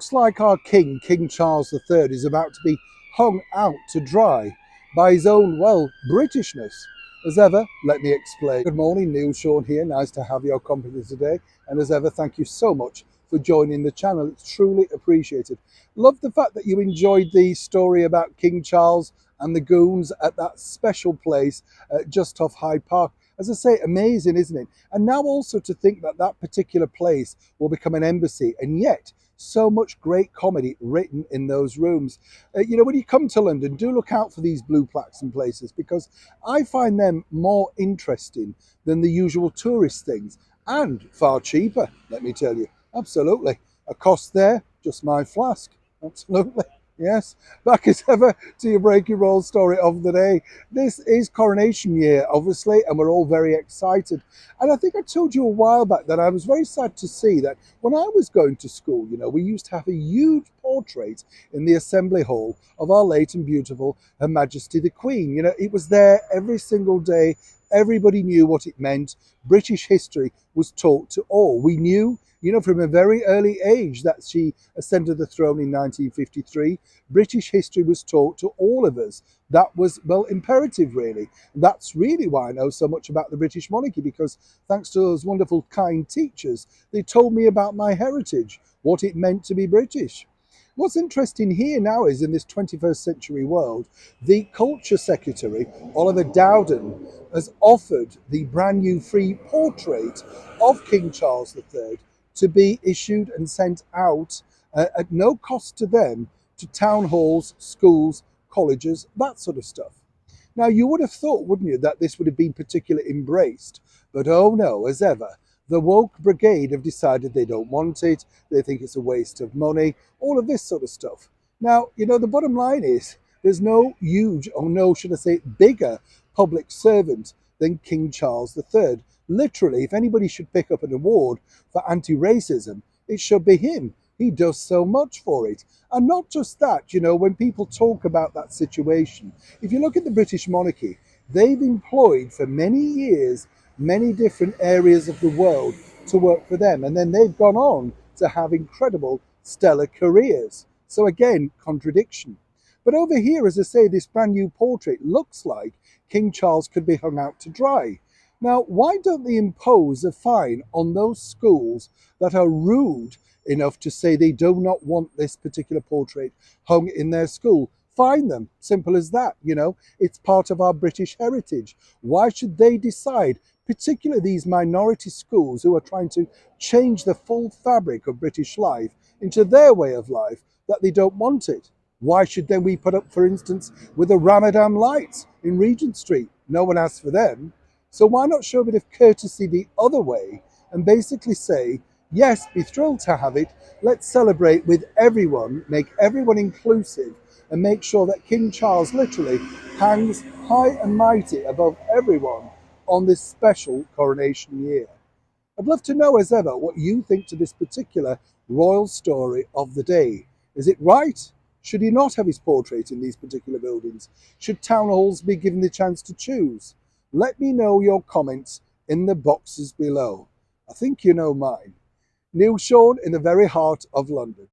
looks like our king, King Charles III, is about to be hung out to dry by his own, well, Britishness. As ever, let me explain. Good morning, Neil Sean here. Nice to have your company today. And as ever, thank you so much for joining the channel. It's truly appreciated. Love the fact that you enjoyed the story about King Charles and the goons at that special place just off Hyde Park. As I say, amazing, isn't it? And now also to think that that particular place will become an embassy, and yet so much great comedy written in those rooms. When you come to London, do look out for these blue plaques and places, because I find them more interesting than the usual tourist things, and far cheaper, let me tell you. Absolutely. A cost there, just my flask. Absolutely. Yes, back as ever to your break your roll story of the day. This is coronation year, obviously, and we're all very excited. And I think I told you a while back that I was very sad to see that when I was going to school, we used to have a huge portrait in the assembly hall of our late and beautiful Her Majesty the Queen. It was there every single day. Everybody knew what it meant. British history was taught to all. We knew, from a very early age that she ascended the throne in 1953. British history was taught to all of us. That was, well, imperative, really. That's really why I know so much about the British monarchy, because thanks to those wonderful, kind teachers, they told me about my heritage, what it meant to be British. What's interesting here now is, in this 21st century world, the Culture Secretary, Oliver Dowden, has offered the brand new free portrait of King Charles III to be issued and sent out at no cost to them, to town halls, schools, colleges, that sort of stuff. Now, you would have thought, wouldn't you, that this would have been particularly embraced, but oh no, as ever, the woke brigade have decided they don't want it, they think it's a waste of money, all of this sort of stuff. Now, the bottom line is, there's no huge, or no, should I say, bigger public servant than King Charles III. Literally, if anybody should pick up an award for anti-racism, it should be him. He does so much for it. And not just that, when people talk about that situation, if you look at the British monarchy, they've employed for many years many different areas of the world to work for them. And then they've gone on to have incredible, stellar careers. So again, contradiction. But over here, as I say, this brand new portrait looks like King Charles could be hung out to dry. Now, why don't they impose a fine on those schools that are rude enough to say they do not want this particular portrait hung in their school? Fine them. Simple as that. It's part of our British heritage. Why should they decide, particularly these minority schools who are trying to change the full fabric of British life into their way of life, that they don't want it? Why should then we put up, for instance, with the Ramadan lights in Regent Street? No one asked for them. So why not show a bit of courtesy the other way and basically say, yes, be thrilled to have it. Let's celebrate with everyone, make everyone inclusive, and make sure that King Charles literally hangs high and mighty above everyone on this special coronation year. I'd love to know, as ever, what you think to this particular royal story of the day. Is it right? Should he not have his portrait in these particular buildings? Should town halls be given the chance to choose? Let me know your comments in the boxes below. I think you know mine. Neil Sean in the very heart of London.